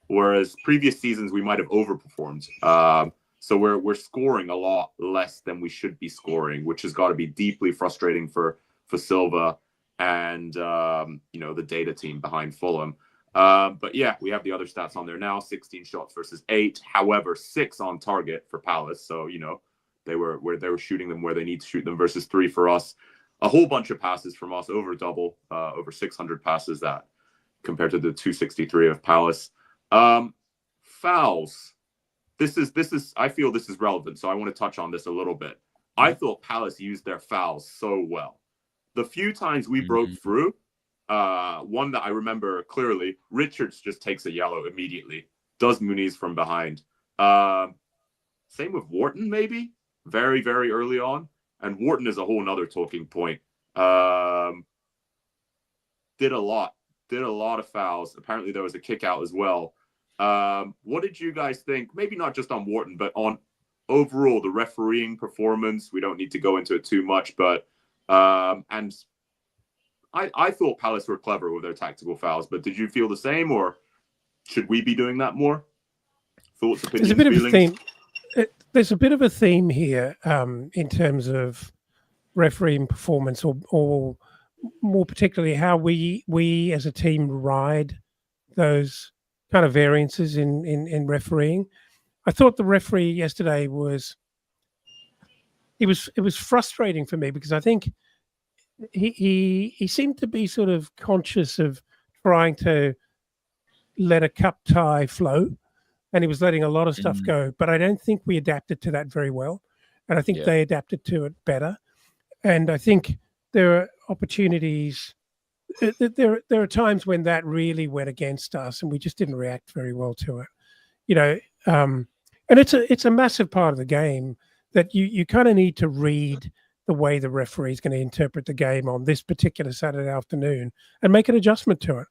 whereas previous seasons we might have overperformed. So we're scoring a lot less than we should be scoring, which has got to be deeply frustrating for Silva and the data team behind Fulham. But yeah, we have the other stats on there now: 16 shots versus 8. However, 6 on target for Palace. So they were shooting them where they need to shoot them versus 3 for us. A whole bunch of passes from us, over 600 passes, that compared to the 263 of Palace. Fouls. This is. I feel this is relevant, so I want to touch on this a little bit. I thought Palace used their fouls so well. The few times we broke through, one that I remember clearly, Richards just takes a yellow immediately. Does Muniz from behind. Same with Wharton, maybe very, very early on. And Wharton is a whole nother talking point. Did a lot of fouls. Apparently there was a kick out as well. What did you guys think? Maybe not just on Wharton, but on overall the refereeing performance. We don't need to go into it too much, but and I thought Palace were clever with their tactical fouls. But did you feel the same, or should we be doing that more? Thoughts, opinions, feelings? There's a bit of a theme here in terms of refereeing performance, or more particularly how we as a team ride those kind of variances in refereeing. I thought the referee yesterday was frustrating for me, because I think he seemed to be sort of conscious of trying to let a cup tie flow. and he was letting a lot of stuff Mm. go. But I don't think we adapted to that very well, and I think Yeah. they adapted to it better. And I think there are opportunities. There are times when that really went against us, and we just didn't react very well to it. You know, and it's a massive part of the game that you kind of need to read the way the referee is going to interpret the game on this particular Saturday afternoon and make an adjustment to it.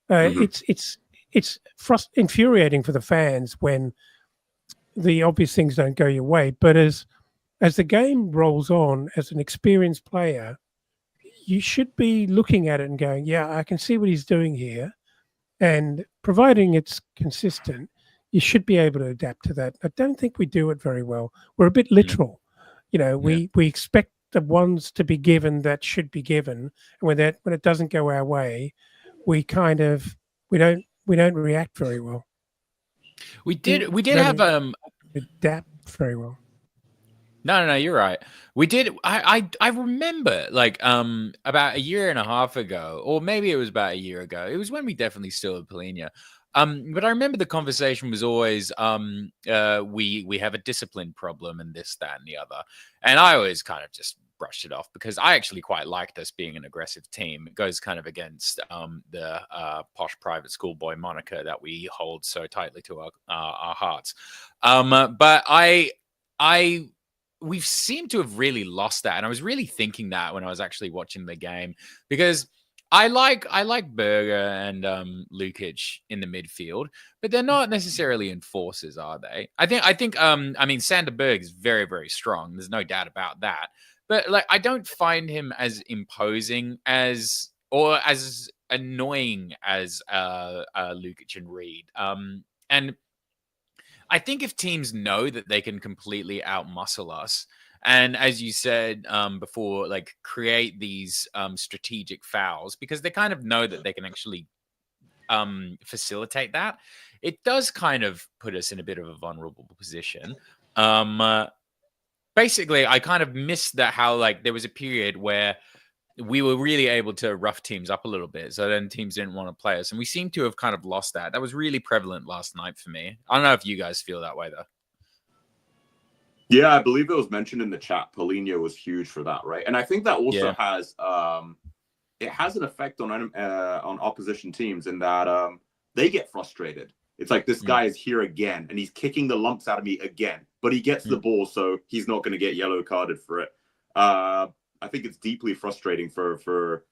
Mhm. It's infuriating for the fans when the obvious things don't go your way. But as the game rolls on, as an experienced player, you should be looking at it and going, "Yeah, I can see what he's doing here," and providing it's consistent, you should be able to adapt to that. I don't think we do it very well. We're a bit literal. Yeah. We expect the ones to be given that should be given, and when it doesn't go our way, we kind of we don't react very well. We did don't have adapt very well. No, you're right. We did. I remember like about a year and a half ago, or maybe it was about a year ago. It was when we definitely still had Polina. But I remember the conversation was always we have a discipline problem and this, that, and the other. And I always kind of just brushed it off because I actually quite liked us being an aggressive team. It goes kind of against the posh private school boy moniker that we hold so tightly to our hearts. But we've seemed to have really lost that. And I was really thinking that when I was actually watching the game, because I like Berger and Lukic in the midfield, but they're not necessarily enforcers, are they? I think I mean Sander Berg is very, very strong. There's no doubt about that. But like I don't find him as imposing as or as annoying as Lukic and Reed. And I think if teams know that they can completely outmuscle us, and as you said before, like create these strategic fouls because they kind of know that they can actually facilitate that, it does kind of put us in a bit of a vulnerable position. Basically, I kind of missed that how like there was a period where we were really able to rough teams up a little bit. So then teams didn't want to play us. And we seem to have kind of lost that. That was really prevalent last night for me. I don't know if you guys feel that way, though. Yeah, I believe it was mentioned in the chat. Polina was huge for that, right? And I think that also has it has an effect on opposition teams in that they get frustrated. It's like this guy is here again, and he's kicking the lumps out of me again, but he gets the ball, so he's not going to get yellow carded for it. I think it's deeply frustrating for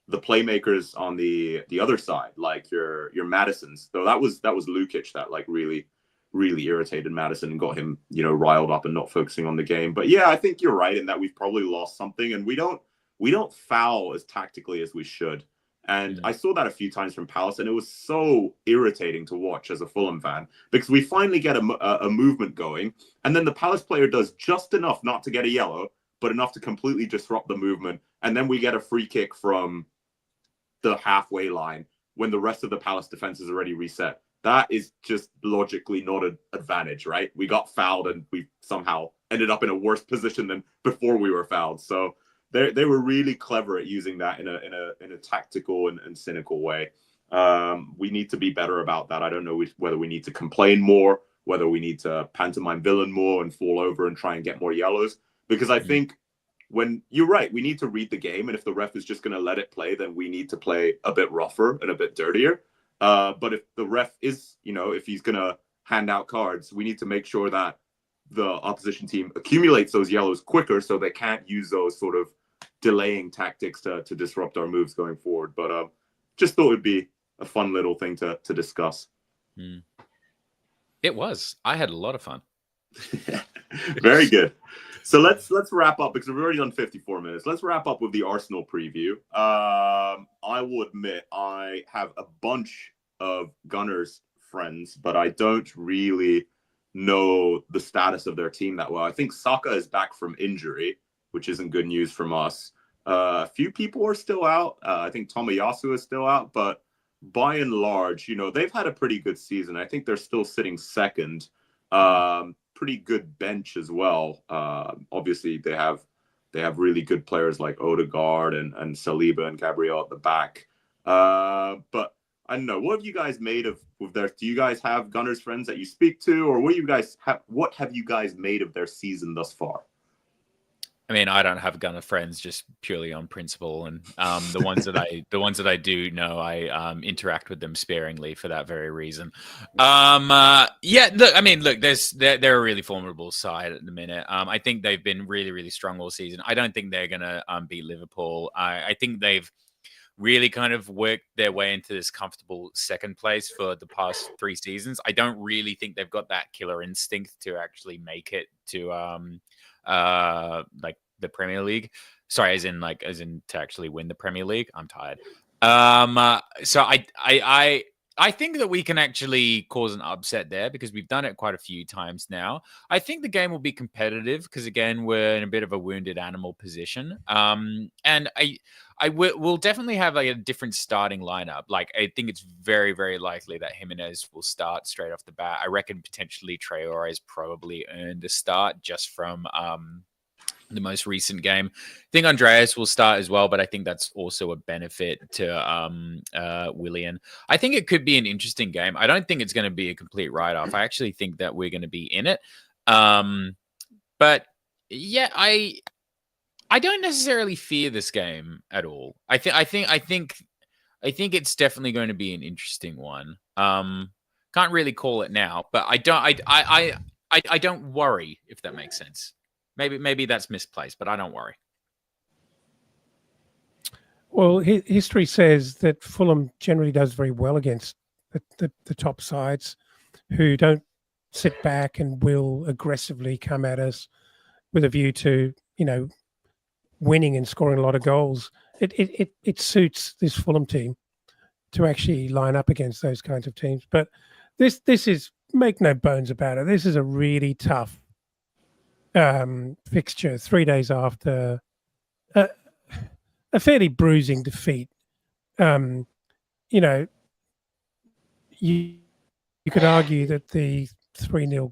the playmakers on the other side, like your Madisons. So that was Lukic that like really irritated Madison and got him, riled up and not focusing on the game. But yeah, I think you're right in that we've probably lost something, and we don't foul as tactically as we should. And I saw that a few times from Palace, and it was so irritating to watch as a Fulham fan because we finally get a movement going, and then the Palace player does just enough not to get a yellow, but enough to completely disrupt the movement. And then we get a free kick from the halfway line when the rest of the Palace defense is already reset. That is just logically not an advantage, right? We got fouled and we somehow ended up in a worse position than before we were fouled. So they were really clever at using that in a tactical and cynical way. We need to be better about that. I don't know whether we need to complain more, whether we need to pantomime villain more and fall over and try and get more yellows. Because I think when you're right, we need to read the game. And if the ref is just going to let it play, then we need to play a bit rougher and a bit dirtier. But if the ref is, if he's going to hand out cards, we need to make sure that the opposition team accumulates those yellows quicker so they can't use those sort of delaying tactics to disrupt our moves going forward. But just thought it'd be a fun little thing to discuss. It was. I had a lot of fun. Very good. So let's wrap up because we've already done 54 minutes. Let's wrap up with the Arsenal preview. I will admit I have a bunch of Gunners friends, but I don't really know the status of their team that well. I think Saka is back from injury, which isn't good news from us. A few people are still out. I think Tomiyasu is still out, but by and large, they've had a pretty good season. I think they're still sitting second. Pretty good bench as well. Obviously, they have really good players like Odegaard and Saliba and Gabriel at the back. But I don't know. What have you guys made of their? Do you guys have Gunners friends that you speak to, or what have you guys made of their season thus far? I mean, I don't have Gunner friends just purely on principle, and the ones that I do know, I interact with them sparingly for that very reason. Yeah, look, I mean, look, they're a really formidable side at the minute. I think they've been really, really strong all season. I don't think they're gonna beat Liverpool. I think they've really kind of worked their way into this comfortable second place for the past 3 seasons. I don't really think they've got that killer instinct to actually make it to like the Premier League. Sorry, as in to actually win the Premier League. I'm tired. So I think that we can actually cause an upset there because we've done it quite a few times now. I think the game will be competitive because again we're in a bit of a wounded animal position. And we'll definitely have like a different starting lineup. Like I think it's very, very likely that Jimenez will start straight off the bat. I reckon potentially Traore has probably earned a start just from the most recent game. I think Andreas will start as well, but I think that's also a benefit to Willian. I think it could be an interesting game. I don't think it's going to be a complete write-off. I actually think that we're going to be in it. But yeah, I don't necessarily fear this game at all. I think it's definitely going to be an interesting one. Can't really call it now, but I don't worry, if that makes sense. Maybe that's misplaced, but I don't worry. Well, history says that Fulham generally does very well against the top sides who don't sit back and will aggressively come at us with a view to, winning and scoring a lot of goals. It suits this Fulham team to actually line up against those kinds of teams. But this is, make no bones about it, this is a really tough fixture 3 days after a fairly bruising defeat. You could argue that the 3-0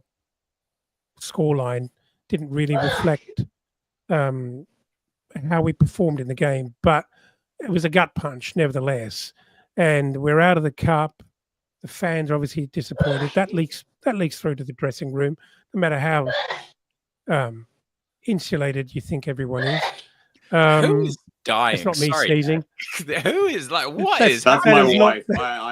scoreline didn't really reflect how we performed in the game, but it was a gut punch nevertheless. And we're out of the cup. The fans are obviously disappointed. That leaks through to the dressing room, no matter how insulated you think everyone is. Who is dying? It's not me sneezing. Who is like? What is? That's happening? my wife.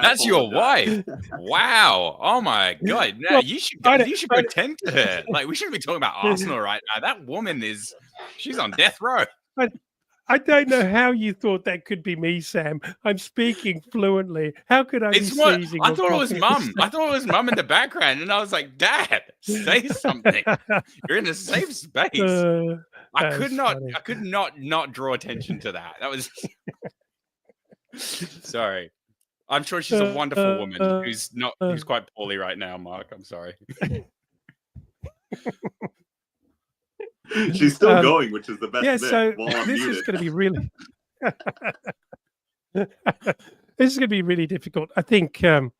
That's your wife. Wow. Oh my god. No, you should pretend to her. Like we shouldn't be talking about Arsenal right now. That woman she's on death row. I don't know how you thought that could be me, Sam. I'm speaking fluently. How could I be sneezing? I thought it was mum. I thought it was mum in the background, and I was like, Dad, say something. You're in a safe space. I could not draw attention to that. That was sorry. I'm sure she's a wonderful woman who's quite poorly right now, Mark. I'm sorry. She's still going, which is the best bit. So this is going to be really this is going to be really difficult. I think for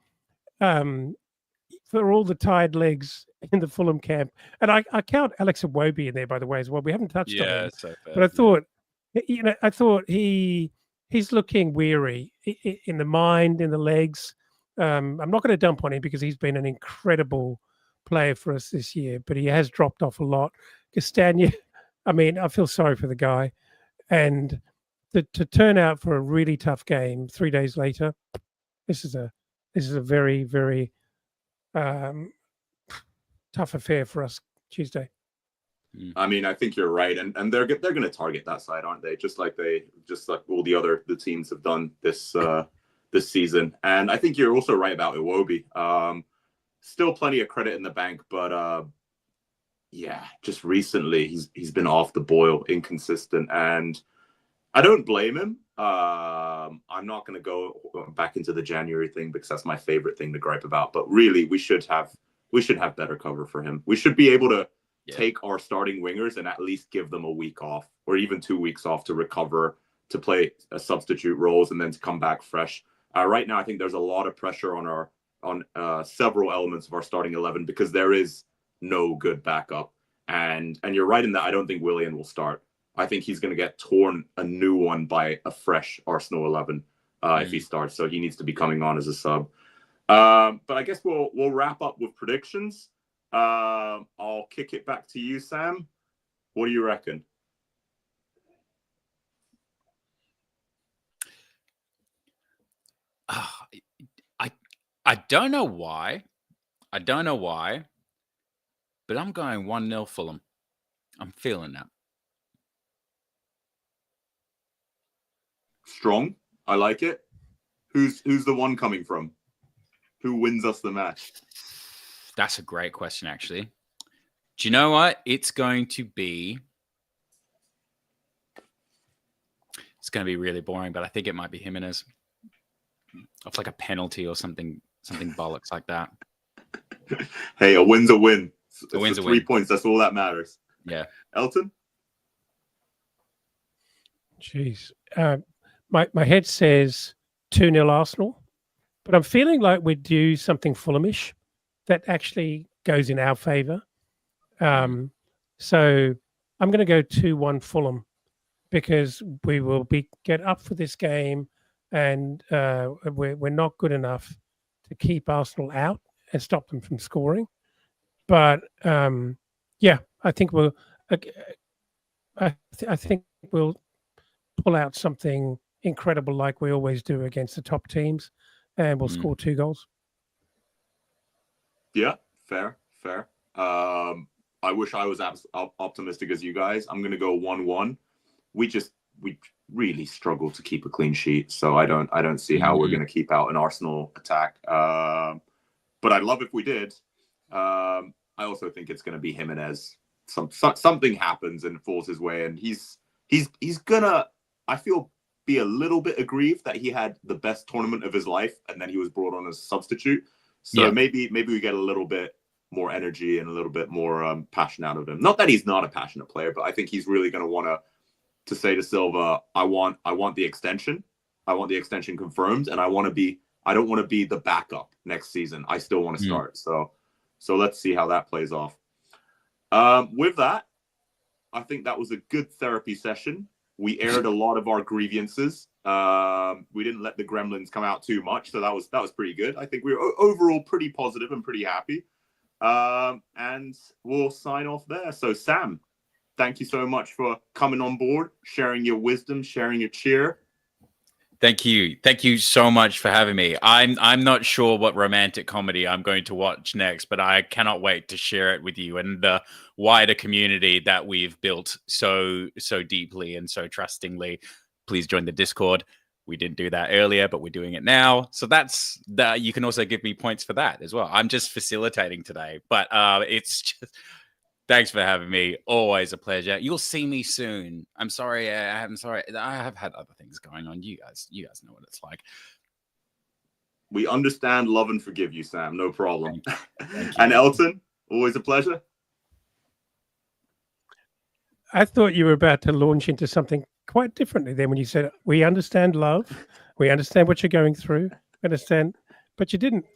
all the tired legs in the Fulham camp, and I count Alex Iwobi in there, by the way, as well. We haven't touched on him, so fair. but I thought he's looking weary in the mind, in the legs. I'm not going to dump on him because he's been an incredible player for us this year, but he has dropped off a lot. Castagna, I mean, I feel sorry for the guy, and to turn out for a really tough game 3 days later, this is a very, very tough affair for us Tuesday. I mean, I think you're right, and they're going to target that side, aren't they? Just like all the teams have done this season. And I think you're also right about Iwobi. Still plenty of credit in the bank, but yeah, just recently he's been off the boil, inconsistent, and I don't blame him. I'm not going to go back into the January thing because that's my favorite thing to gripe about. But really, we should have better cover for him. We should be able to take our starting wingers and at least give them a week off or even 2 weeks off to recover, to play substitute roles, and then to come back fresh. Right now, I think there's a lot of pressure on several elements of our starting 11 because there is no good backup. And you're right in that I don't think Willian will start. I think he's going to get torn a new one by a fresh Arsenal 11. if he starts. So he needs to be coming on as a sub. But I guess we'll wrap up with predictions. I'll kick it back to you, Sam. What do you reckon? I don't know why. But I'm going 1-0 Fulham. I'm feeling that. Strong. I like it. Who's the one coming from? Who wins us the match? That's a great question, actually. Do you know what? It's going to be really boring, but I think it might be Jimenez. Off like a penalty or something bollocks like that. Hey, a win's a win. A win's a 3 win. points. That's all that matters. Yeah. Elton? Jeez. My head says 2-0 Arsenal, but I'm feeling like we do something Fulhamish that actually goes in our favour. So I'm going to go 2-1 Fulham because we will get up for this game, and we're not good enough to keep Arsenal out and stop them from scoring. But yeah, I think we'll pull out something incredible like we always do against the top teams, and we'll score 2 goals. Yeah, fair. I wish I was as optimistic as you guys. I'm going to go 1-1. We really struggle to keep a clean sheet, so I don't see how we're going to keep out an Arsenal attack. But I'd love if we did. I also think it's going to be Jimenez. Something happens and falls his way, and he's gonna, I feel, be a little bit aggrieved that he had the best tournament of his life and then he was brought on as a substitute. So maybe we get a little bit more energy and a little bit more passion out of him. Not that he's not a passionate player, but I think he's really going to want to say to Silva, I want the extension. I want the extension confirmed, and I don't want to be the backup next season. I still want to start. So let's see how that plays off. With that, I think that was a good therapy session. We aired a lot of our grievances. We didn't let the gremlins come out too much, so that was pretty good. I think we were overall pretty positive and pretty happy. And we'll sign off there. So Sam, thank you so much for coming on board, sharing your wisdom, sharing your cheer. Thank you so much for having me. I'm not sure what romantic comedy I'm going to watch next, but I cannot wait to share it with you and the wider community that we've built so deeply and so trustingly. Please join the Discord. We didn't do that earlier, but we're doing it now. So that's that. You can also give me points for that as well. I'm just facilitating today, but it's just. Thanks for having me. Always a pleasure. You'll see me soon. I'm sorry. I have had other things going on. You guys know what it's like. We understand, love, and forgive you, Sam. No problem. Thank you. And Elton, always a pleasure. I thought you were about to launch into something quite differently then when you said, we understand love. We understand what you're going through. Understand. But you didn't.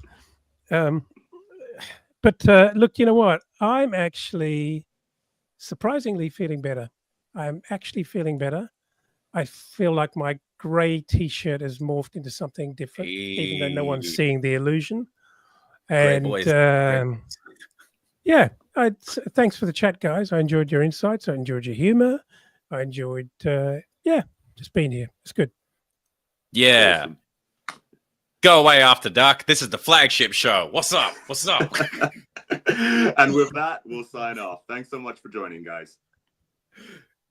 But look, you know what? I'm actually surprisingly feeling better. I'm actually feeling better. I feel like my grey T-shirt has morphed into something different, even though no one's seeing the illusion. And yeah, thanks for the chat, guys. I enjoyed your insights. I enjoyed your humor. I enjoyed, just being here. It's good. Yeah. Awesome. Go away after dark. This is the flagship show. What's up? And with that, we'll sign off. Thanks so much for joining, guys.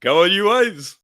Go on, you guys.